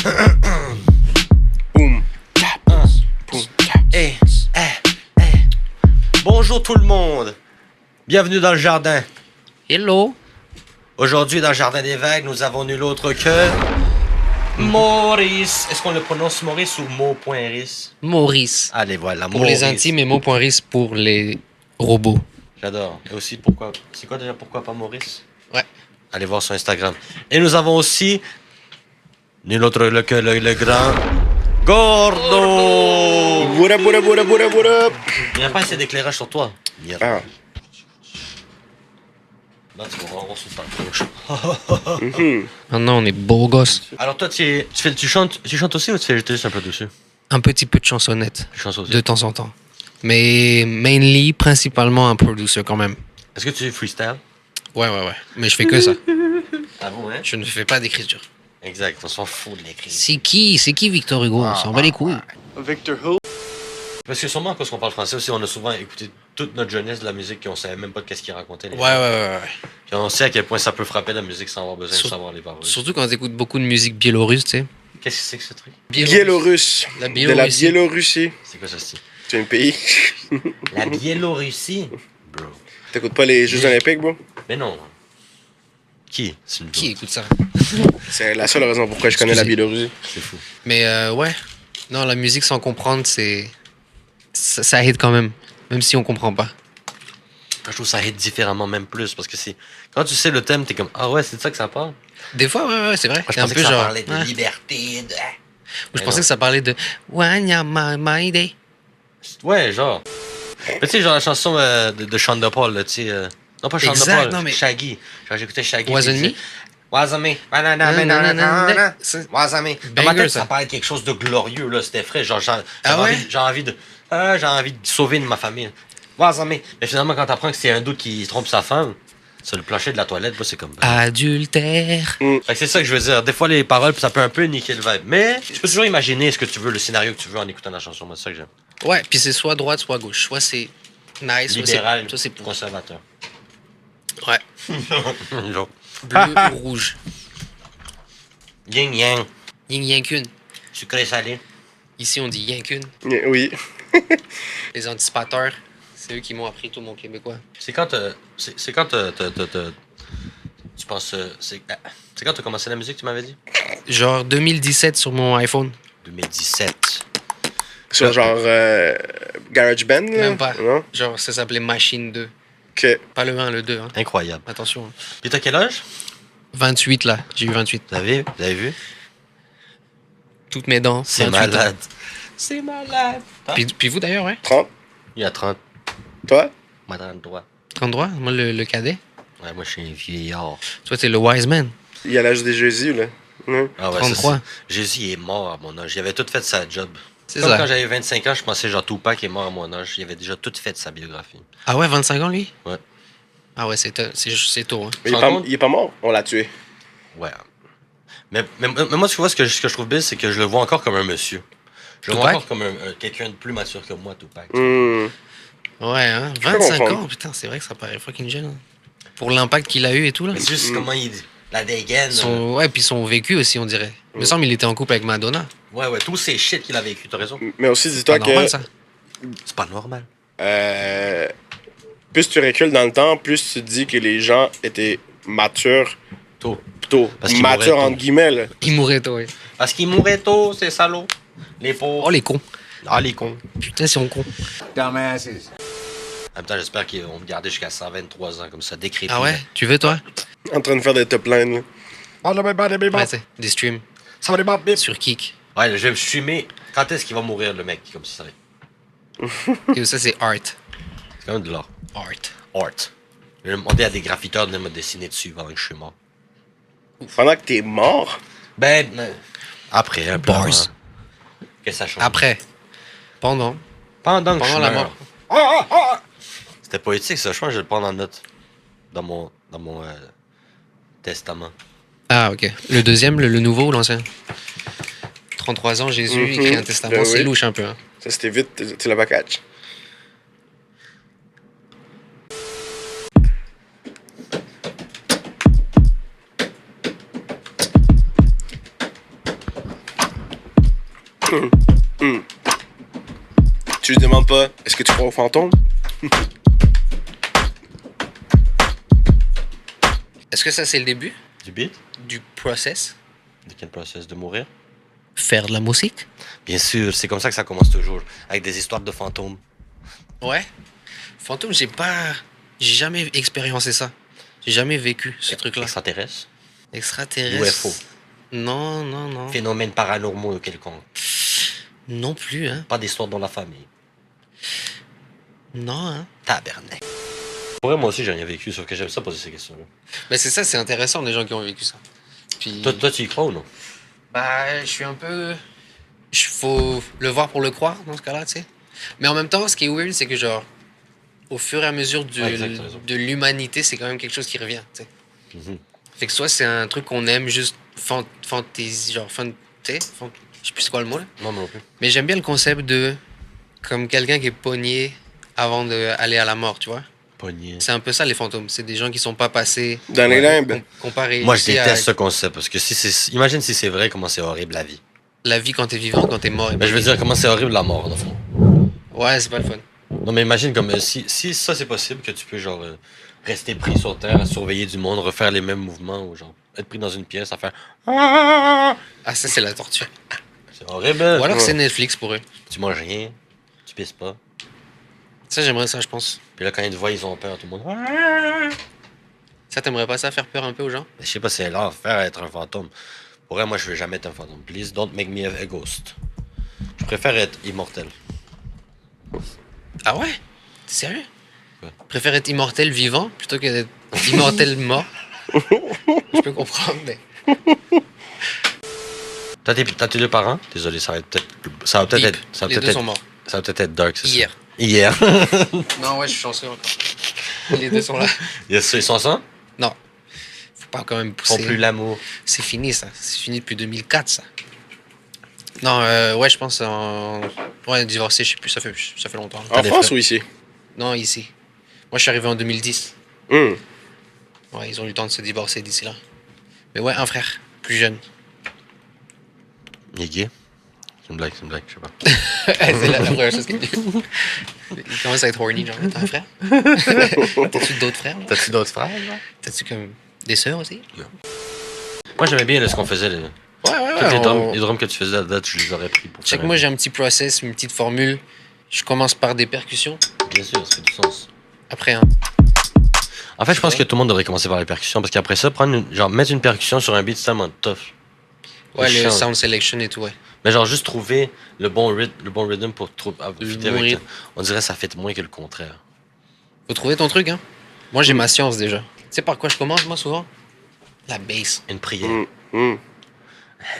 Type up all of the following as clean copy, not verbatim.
Boum. Boum. Hey, bonjour tout le monde. Bienvenue dans le jardin. Hello. Aujourd'hui, dans le jardin des vagues, nous avons nul autre que Maurice. Est-ce qu'on le prononce Maurice ou Mo.Rice? Maurice. Allez, voilà, Pour Maurice. les intimes et mot.rice pour les robots. J'adore. Et aussi, pourquoi... C'est quoi déjà, pourquoi pas Maurice? Ouais. Allez voir sur Instagram. Et nous avons aussi nul autre que le grand Gordo. What up, what up, what up, what up, what up? Il n'y a pas assez d'éclairage sur toi. Merde. Ah. Là, tu vas voir sur ta tronche. Maintenant, on est beaux gosses. Alors toi, tu chantes aussi ou tu fais juste un peu dessus? Un petit peu de chansonnette, Tu chantes aussi. de temps en temps. Mais mainly, principalement un producer quand même. Est-ce que tu freestyle? Ouais. Mais je fais que ça. Ah bon, hein? Je ne fais pas d'écriture. Exact, on s'en fout de l'écrit. C'est qui Victor Hugo? On s'en bat les couilles. Victor Who? Parce que sûrement, parce qu'on parle français aussi, on a souvent écouté toute notre jeunesse de la musique et on savait même pas de qu'est-ce qu'il racontait. Ouais. Puis on sait à quel point ça peut frapper la musique sans avoir besoin de savoir les paroles. Surtout quand t'écoutes beaucoup de musique biélorusse, tu sais. Qu'est-ce que c'est que ce truc? Biélorusse. La De la Biélorussie. Biélorussie. C'est quoi ça, style? C'est un pays. La Biélorussie? Bro. T'écoutes pas les Jeux Olympiques, bro? Mais non. Qui? C'est une Qui joke. écoute ça? C'est la seule raison pourquoi je connais la Biélorussie. C'est fou. Mais ouais. Non, la musique sans comprendre, c'est... Ça hit quand même. Même si on comprend pas. Je trouve ça hit différemment, même plus, parce que c'est... Quand tu sais le thème, t'es comme, ah ouais, c'est de ça que ça parle? Des fois, ouais, c'est vrai. Moi, je C'est un pensais peu que ça genre... parlait de ouais. liberté, de... Je pensais que ça parlait de Wanya my day. Ouais, genre. Mais tu sais, genre la chanson de Shonda Paul, là, tu sais. Non, pas Shonda Exact, Paul, non, mais- Shaggy. Genre, j'écoutais Shaggy. Wasn't puis Me? il disait, Wasn't me. Wasn't me. Dans ma Banger, tête, ça. ça parlait de quelque chose de glorieux, là. C'était frais. Genre, Ah ouais? j'ai envie de sauver ma famille. Wasn't me. Mais finalement, quand t'apprends que c'est un doute qui trompe sa femme, sur le plancher de la toilette, là, c'est comme. Adultère. Fait que c'est ça que je veux dire. Des fois, les paroles, ça peut un peu niquer le vibe. Mais tu peux toujours imaginer ce que tu veux, le scénario que tu veux en écoutant la chanson. Moi, c'est ça que j'aime. Ouais, puis c'est soit droite, soit gauche. Soit c'est nice, Libéral, soit c'est pour. conservateur. Ouais. Genre, Bleu ou rouge. yin yang, Yin yang qu'une. sucré salé. Ici, on dit yin qu'une. Oui. Les anticipateurs, c'est eux qui m'ont appris tout mon québécois. C'est quand tu penses c'est quand t'as commencé la musique, tu m'avais dit? Genre 2017 sur mon iPhone. 2017. Sur genre GarageBand, là? Même pas. Non? Genre, ça s'appelait Machine 2. Ok. Pas le 1, le 2. Hein. Incroyable. Attention. Hein. Puis t'as quel âge? 28 là, j'ai eu 28. Vous avez vu? Toutes mes dents. C'est 28 ans. malade. C'est malade. Puis vous d'ailleurs, ouais? 30? Il y a 30. Toi? Moi, dans le droit. 33, moi le cadet. Ouais, moi, je suis un vieillard. Toi, t'es le wise man. Il y a l'âge des Jésus, là. Ah ouais, 33. ça, Jésus il est mort à mon âge. Il avait tout fait sa job. C'est Comme ça. quand j'avais 25 ans, je pensais genre Tupac est mort à mon âge. Il avait déjà tout fait sa biographie. Ah ouais, 25 ans lui? Ouais. Ah ouais, c'est tôt. Hein. Mais Tu te rends compte? il est pas mort. On l'a tué. Ouais. Mais moi, tu vois, ce que je trouve bien, c'est que je le vois encore comme un monsieur. Je le vois Tupac? encore comme quelqu'un de plus mature que moi, Tupac. Ouais, hein? peux 25 comprendre. ans, putain, c'est vrai que ça paraît fucking jeune. Hein. Pour l'impact qu'il a eu et tout, là. Mais c'est juste comment il... La dégaine. Ouais, puis son vécu aussi, on dirait. Il me semble qu'il était en couple avec Madonna. Ouais, tous ces shit qu'il a vécu, t'as raison. Mais aussi, C'est dis-toi pas normal, que ça. C'est pas normal. plus tu recules dans le temps, plus tu te dis que les gens étaient matures Tôt. tôt. Parce qu'ils Matures mouraient entre tôt. guillemets, là. Il mourrait tôt, ouais. Parce qu'il mourait tôt, ces salauds. Les pauvres. Oh, les cons. Ah, les cons. Putain, c'est on con. En même temps, j'espère qu'ils vont me garder jusqu'à 123 ans, comme ça, décrépit. Ah ouais? Tu veux, toi? En train de faire des top lines, là. Ouais, c'est des streams. Sur Kik. Ouais, je vais me streamer. Quand est-ce qu'il va mourir, le mec? Comme ça. Et ça, c'est art. C'est quand même de l'art. Art. Art. Je vais demander à des graffiteurs de me dessiner dessus pendant que je suis mort. Pendant que t'es mort, Après, un peu Bars. avant. Que ça change. Après. Pendant. Pendant que Pendant je la meurs. mort. C'était poétique, ça. Je pense que je vais le prendre en note. Dans mon testament. Ah, ok. Le deuxième, le nouveau ou l'ancien? 33 ans, Jésus écrit un testament. Ben C'est oui. louche un peu. Hein. ça c'était vite, tu l'as pas catch. Tu lui demandes pas, est-ce que tu crois aux fantômes? Est-ce que ça, c'est le début Du beat? du process? De quel process? De mourir? Faire de la musique? Bien sûr, c'est comme ça que ça commence toujours. Avec des histoires de fantômes. Ouais. Fantôme, j'ai jamais expériencé ça. J'ai jamais vécu ce truc-là. Extraterrestres? Extraterrestre. UFO. Non, non, non. Phénomènes paranormaux quelconques. Non plus, hein. Pas d'histoire dans la famille. Non, hein. Tabernacle. Pour vrai, moi aussi, j'ai rien vécu, sauf que j'aime ça poser ces questions-là. Ben c'est ça, c'est intéressant, les gens qui ont vécu ça. Puis... Toi, tu y crois ou non? Bah, je suis un peu... Faut le voir pour le croire, dans ce cas-là, tu sais. Mais en même temps, ce qui est weird, c'est que genre, au fur et à mesure Ouais, exact, t'as raison. de l'humanité, c'est quand même quelque chose qui revient, tu sais. Mhm. Fait que soit c'est un truc qu'on aime juste fantaisie, genre, tu sais, je sais plus c'est quoi le mot, là. Non, moi non plus. Mais j'aime bien le concept de, comme quelqu'un qui est pogné avant d'aller à la mort, tu vois. Pogné. C'est un peu ça, les fantômes. C'est des gens qui sont pas passés... Dans les limbes. Comparé Moi, je ici à déteste ce concept, parce que imagine si c'est vrai, comment c'est horrible la vie. la vie quand t'es vivant, quand t'es mort. Ben, je veux dire, comment c'est horrible la mort, dans le fond. Ouais, c'est pas le fun. Non, mais imagine comme si ça c'est possible, que tu peux genre rester pris sur terre, surveiller du monde, refaire les mêmes mouvements, ou genre être pris dans une pièce à faire. Ah, ça, c'est la torture. C'est horrible. Ou alors Ouais. c'est Netflix pour eux. Tu manges rien, tu pisses pas. Ça, j'aimerais ça, je pense. Puis là, quand ils te voient, ils ont peur, tout le monde. Ça, t'aimerais pas ça faire peur un peu aux gens? Je sais pas, c'est l'enfer être un fantôme. Pour vrai, moi, je veux jamais être un fantôme. Please don't make me a ghost. Je préfère être immortel. Ah ouais? T'es sérieux? Ouais. Je préfère être immortel vivant plutôt que d'être immortel mort. Je peux comprendre, mais... T'as tes deux parents? Désolé, ça va peut-être Deep. être. Ça va Les peut-être deux être. sont morts. Ça va peut-être être dark, c'est ça. Hier. Hier. Non, ouais, je suis chanceux encore. Les deux sont là. Ils sont ensemble? Non. Faut pas quand même Ils font pousser. plus l'amour. C'est fini, ça. C'est fini depuis 2004, ça. Non, ouais, je pense en... Ouais, divorcé, je sais plus, ça fait longtemps. En des France frères? ou ici? Non, ici. Moi, je suis arrivé en 2010. Hum. Ouais, ils ont eu le temps de se divorcer d'ici là. Mais ouais, un frère, plus jeune. Il est gay? C'est une blague, je sais pas. C'est la première chose qu'il dit. Il commence à être horny, genre, t'as un frère? T'as-tu d'autres frères? Là? T'as-tu d'autres frères, genre? T'as-tu comme des sœurs aussi? Moi, j'aimais bien là, ce qu'on faisait. Ouais, ouais, Tous ouais. les drums que tu faisais à date, je les aurais pris pour Check, faire moi, j'ai un petit process, une petite formule. Je commence par des percussions. Bien sûr, ça fait du sens. Après, En fait, je pense que tout le monde devrait commencer par les percussions, parce qu'après ça, mettre une percussion sur un beat, c'est tellement tough. ouais, le chiant. sound selection et tout, ouais. Mais genre, juste trouver le bon rhythm pour fitter bon avec. rythme. On dirait que ça fait moins que le contraire. Faut trouver ton truc, hein. Moi, j'ai ma science déjà. Tu sais par quoi je commence, moi, souvent? La bass. Une prière. Hum. Hum.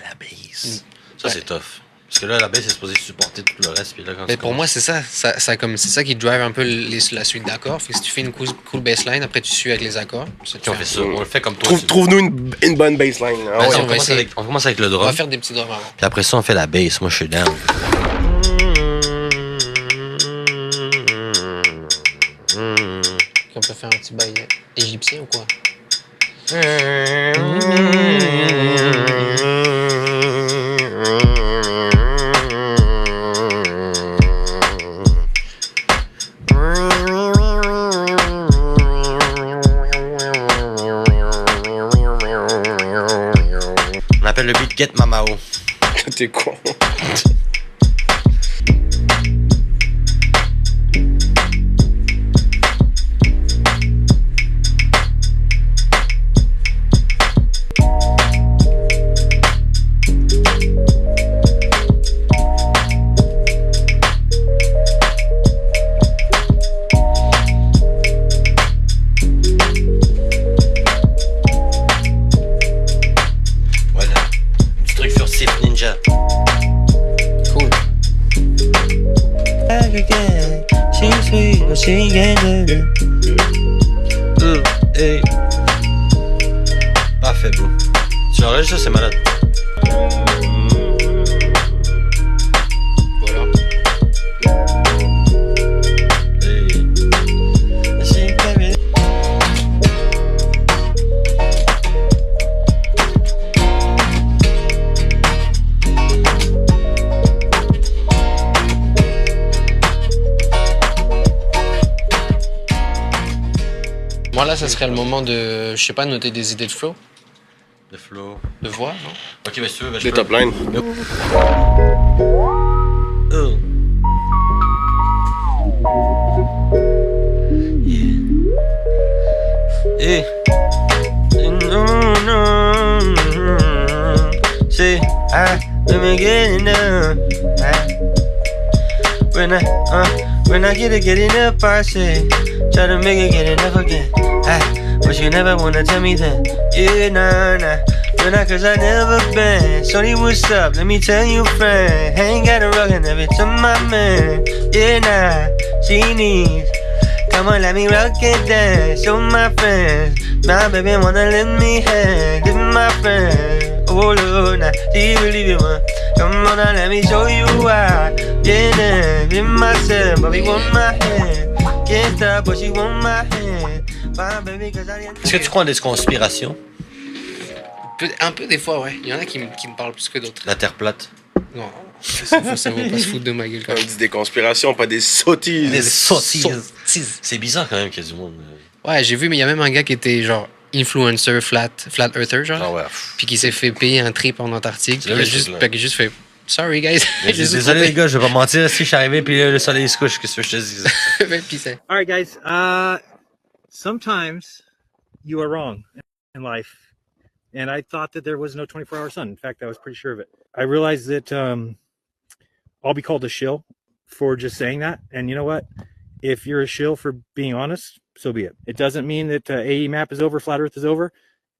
La bass. Mm. Ça, Ouais. c'est tough. Parce que là, la bass est supposée supporter tout le reste. Puis là, quand Mais tu pour moi, c'est ça. C'est ça qui drive un peu la suite d'accords. Fait que si tu fais une cool bassline, après tu suis avec les accords. Ça, tu on fais fait ça, on le fait comme toi. Trouve-nous une bonne baseline. Ah Vas-y, ouais. on va essayer. on commence avec le On drum. va faire des petits drums avant. Puis après ça, on fait la bass. Moi, je suis down. On peut faire un petit bail égyptien ou quoi? On appelle le beat Get Mamao. T'es con. Voilà. Un petit truc sur Sif Ninja. Cool. Hey. Parfait, bro. Tu enregistres ça, c'est malade. Voilà. Hey. Moi, là, ça serait le moment de, je sais pas, noter des idées de flow, Le flow. de voix, non? Ok, mais si tu veux, ben, je Des peux. top lines. Oh. Yeah. Hey. No, no. Say, let me get it now. When I get enough, I say, try to make it get enough again. But you never wanna tell me that. Yeah, nah. Cause I never been. Shorty, what's up? Let me tell you, friend. Ain't got a rug and every to my man. Yeah, nah, she needs. Come on, let me rock it down. Show my friends. My baby wanna let me have. This my friend. Oh, Lord, nah, she really be one. Come on, now, let me show you why. Yeah, nah, be myself, but we want my hand. Can't stop, but she want my hand. My baby, cause I didn't. Est-ce que tu crois en des conspirations? Un peu des fois, ouais. Il y en a qui me parlent plus que d'autres. La Terre plate. Non, ça va pas se foutre de ma gueule quand On même. dit des conspirations, pas des sottises. Des sottises. Sottises. C'est bizarre quand même qu'il y a du monde. Ouais, j'ai vu, mais il y a même un gars qui était genre influencer flat earther, genre. Ah ouais. Puis qui s'est fait payer un trip en Antarctique. C'est Puis vrai, il a juste, c'est clair. puis il a juste fait sorry guys. Mais J'ai juste désolé les trompé. gars, je vais pas mentir, si je suis arrivé puis le soleil se couche, qu'est-ce que je te dis? Puis c'est- All right, guys. Sometimes you are wrong in life, and I thought that there was no 24-hour sun. In fact, I was pretty sure of it. I realized that I'll be called a shill for just saying that, and you know what? If you're a shill for being honest, so be it. It doesn't mean that AE map is over, flat Earth is over.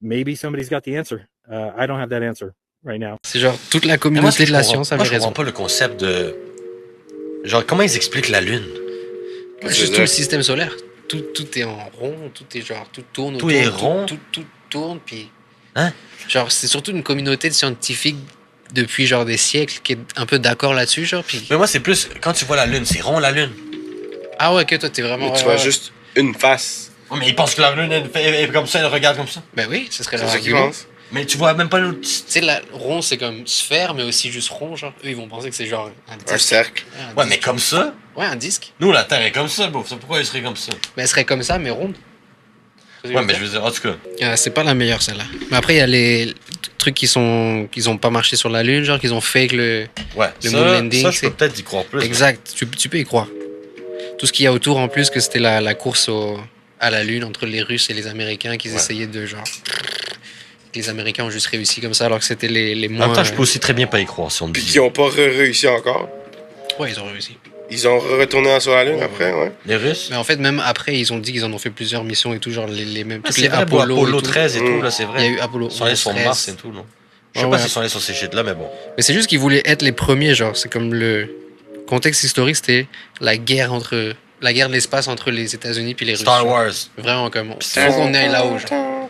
Maybe somebody's got the answer. I don't have that answer right now. C'est genre toute la Mais communauté de la comprends- science moi, avait je comprends raison. pas le concept de. Genre, comment ils expliquent la Lune? Ouais, juste tout le système solaire. Tout est en rond, tout est genre, tout tourne Tout autour, est rond? Tout tourne, puis... Hein? Genre, c'est surtout une communauté de scientifiques depuis genre des siècles qui est un peu d'accord là-dessus, genre, puis... Mais moi, c'est plus. Quand tu vois la Lune, c'est rond la Lune. Ah ouais, que toi, t'es vraiment... Mais tu ouais, vois ouais. juste une face. Oh, mais ils pensent que la Lune est comme ça, elle regarde comme ça. Ben oui, ce serait C'est leur ça qu'ils argument. pensent. Mais tu vois même pas l'autre. Tu sais, la rond, c'est comme sphère, mais aussi juste rond, genre. Eux, ils vont penser que c'est genre un disque. Un cercle. Ouais, un Ouais, mais disque. comme ça. Ouais, un disque. Nous, la Terre est comme ça, bro. Pourquoi elle serait comme ça? Mais elle serait comme ça, mais ronde. Ouais, mais je veux dire, en tout cas. C'est pas la meilleure, celle-là. Mais après, il y a les trucs qui ont pas marché sur la Lune, genre, qu'ils ont fake le... Ouais, Le ça, moon landing, ça je peux c'est- peut-être y croire plus. Exact, tu peux y croire. Tout ce qu'il y a autour, en plus, que c'était la course à la Lune entre les Russes et les Américains, qu'ils Ouais. essayaient de, genre... Les Américains ont juste réussi comme ça, alors que c'était les En moins... même temps, je peux aussi très bien pas y croire si on me Puis dit. qui ont pas réussi encore. Ouais, ils ont réussi. Ils ont retourné sur la Lune après, ouais. Les Russes? Mais en fait, même après, ils ont dit qu'ils en ont fait plusieurs missions et tout, genre les mêmes... Ah, toutes c'est les vrai, pour Apollo, Apollo et tout. 13 et tout, Mm. là, c'est Il y a vrai. eu Apollo Ils sont allés 11, sur 13. Mars et tout, non? Je sais Ouais, pas ouais. s'ils sont allés sur ces shit-là, mais bon. Mais c'est juste qu'ils voulaient être les premiers, genre. C'est comme le contexte historique, c'était la guerre de l'espace entre les États-Unis puis les Russes. Star genre. Wars. Vraiment comme. Faut qu'on aille là-haut, genre.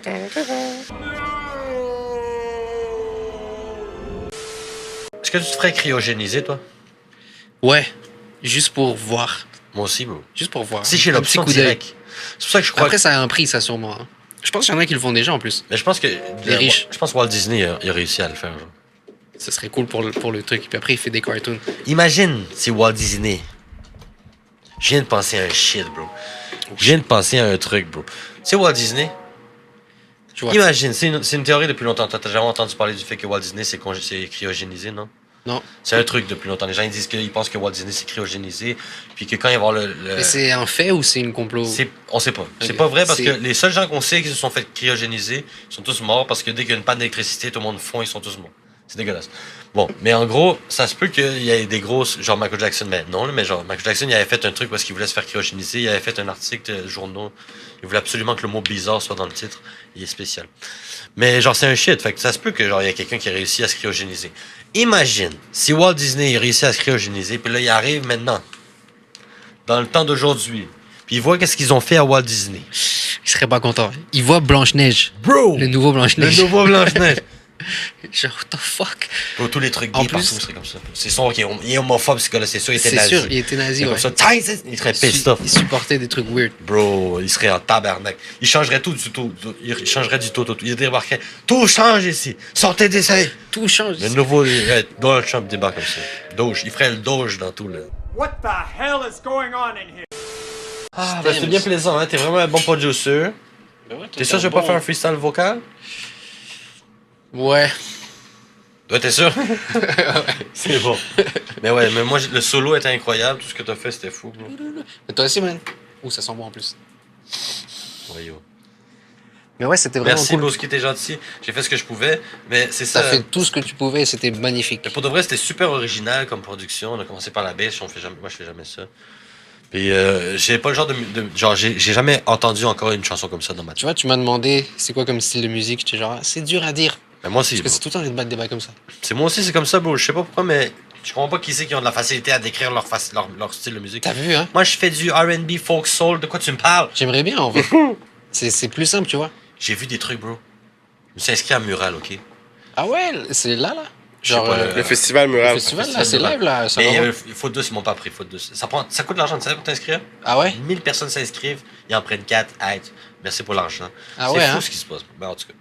Est-ce que tu te ferais cryogéniser, toi? Ouais. Juste pour voir. Moi aussi, bro. Juste pour voir. Si j'ai Un l'option petit coup d'œil. direct. C'est pour ça que je crois Après, ça a un prix, ça, sûrement. Hein. Je pense qu'il y en a qui le font déjà en plus. Mais je pense que. Les riches. Je pense que Walt Disney il a réussi à le faire, genre. Ça serait cool pour le truc. Puis après, il fait des cartoons. Imagine, c'est Walt Disney. Je viens de penser à un shit, bro. Je viens de penser à un truc, bro. Tu sais, Walt Disney? Tu vois. Imagine, c'est une théorie depuis longtemps. T'as jamais entendu parler du fait que Walt Disney c'est cryogénisé, non? Non. C'est un truc depuis longtemps. Les gens ils disent qu'ils pensent que Walt Disney c'est cryogénisé, puis que quand il va y avoir le Mais c'est un fait ou c'est une complot? on sait pas. C'est Ok. pas vrai parce C'est- que les seuls gens qu'on sait qui se sont fait cryogéniser sont tous morts parce que dès qu'il y a une panne d'électricité, tout le monde fond, ils sont tous morts. C'est dégueulasse. Bon, mais en gros, ça se peut qu'il y ait des grosses, genre Michael Jackson, mais non, mais genre Michael Jackson, il avait fait un truc parce qu'il voulait se faire cryogéniser, il avait fait un article journaux, il voulait absolument que le mot bizarre soit dans le titre, il est spécial. Mais genre c'est un shit, fait que ça se peut que genre il y a quelqu'un qui a réussi à se cryogéniser. Imagine si Walt Disney il réussit à se cryogéniser, puis là il arrive maintenant, dans le temps d'aujourd'hui, puis il voit qu'est-ce qu'ils ont fait à Walt Disney. Il serait pas content. Il voit Blanche-Neige. Bro, Le nouveau le Blanche-Neige. nouveau Blanche-Neige. Genre, what the fuck? Bro, tous les trucs En gays plus- partout seraient comme ça. C'est sûr qu'il est homophobe ce gars-là, c'est sûr, il était C'est nazi. sûr, il était nazi, C'est comme ouais. ça, Tight, il serait pissed off. Il supportait des trucs weird. Bro, il serait en tabarnak. Il changerait tout du tout. Il changerait du tout. Il débarquerait. Tout change ici. Sortez d'essai. Tout change. Le nouveau Donald Trump débarque comme ça. Doge. Il ferait le Doge dans tout le. What the hell is going on in here? Ah, ben c'est bien plaisant, hein. T'es vraiment un bon producer. Mais ouais, T'es sûr que je vais pas faire un freestyle vocal? Ouais. Ouais, t'es sûr? C'est bon. Mais ouais, mais moi, le solo était incroyable. Tout ce que t'as fait, c'était fou, bro. Mais toi aussi, man. Ouh, ça sent bon en plus. Ouais, yo. Mais ouais, c'était vraiment Merci, cool. Boski, t'es gentil. J'ai fait ce que je pouvais, mais c'est ça. T'as fait tout ce que tu pouvais, c'était magnifique. Mais pour de vrai, c'était super original comme production. On a commencé par la bass, moi je fais jamais ça. Puis j'ai pas le genre genre j'ai jamais entendu encore une chanson comme ça dans ma Tu tête. vois, tu m'as demandé c'est quoi comme style de musique. J'étais genre, c'est dur à dire. Mais moi aussi, Parce que bro. c'est tout le temps de battre des bails comme ça. C'est moi aussi, c'est comme ça, bro. Je sais pas pourquoi, mais je comprends pas qui c'est qui ont de la facilité à décrire leur style de musique. T'as vu, hein? Moi, je fais du R&B, folk, soul. De quoi tu me parles? J'aimerais bien, en vrai. C'est plus simple, tu vois. J'ai vu des trucs, bro. Je me suis inscrit à Mural, ok? Ah ouais, c'est là, là. Je sais Genre, pas, Le festival le mural. festival, là, c'est live, là. Ça Mais va voir. Faute 2, ils m'ont pas pris, Faute 2. Ça coûte de l'argent, tu sais, pour t'inscrire? Ah ouais? 1000 personnes s'inscrivent, ils en prennent 4. Hey, merci pour l'argent. Ah c'est ouais, fou hein? ce qui se passe. Ben, en tout cas.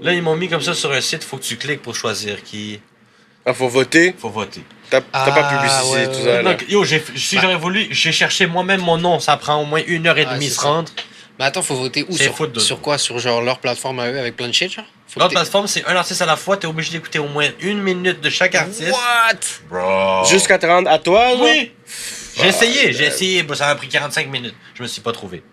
Là, ils m'ont mis comme ça sur un site, faut que tu cliques pour choisir qui. Ah, faut voter. Faut voter. T'as pas Ah, publicité ouais, tout ouais, ça, là. Donc, yo, si j'aurais voulu, j'ai cherché moi-même mon nom, ça prend au moins 1h30 Ouais, se c'est rendre. Mais attends, faut voter où? C'est foot de- Sur quoi? Sur genre leur plateforme à eux avec plein de shit, genre? Faut Notre que t'aies- plateforme, c'est un artiste à la fois, t'es obligé d'écouter au moins 1 minute de chaque artiste. What? Bro. Jusqu'à te rendre à toi, là. Oui! J'ai essayé, bah, ça m'a pris 45 minutes. Je me suis pas trouvé.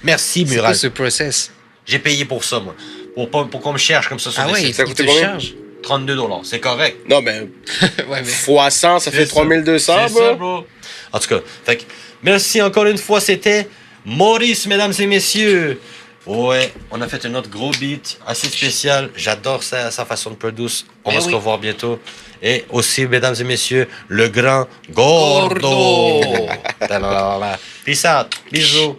Merci, C'est Mural. quoi ce process? J'ai payé pour ça, moi. Pour qu'on me cherche comme ça sur Ah des ouais, sites. Ça ils coûtait te combien? chargent. 32$. C'est correct. Non, ben, Ouais, mais. fois 100, ça fait C'est ça. 3200, C'est ça, bro. bro. En tout cas, fait que, merci encore une fois. C'était Maurice, mesdames et messieurs. Ouais, on a fait un autre gros beat assez spécial. J'adore sa façon de produire. On Eh va se oui. revoir bientôt. Et aussi, mesdames et messieurs, le grand Gordo. Gordo. Peace out. Bisous.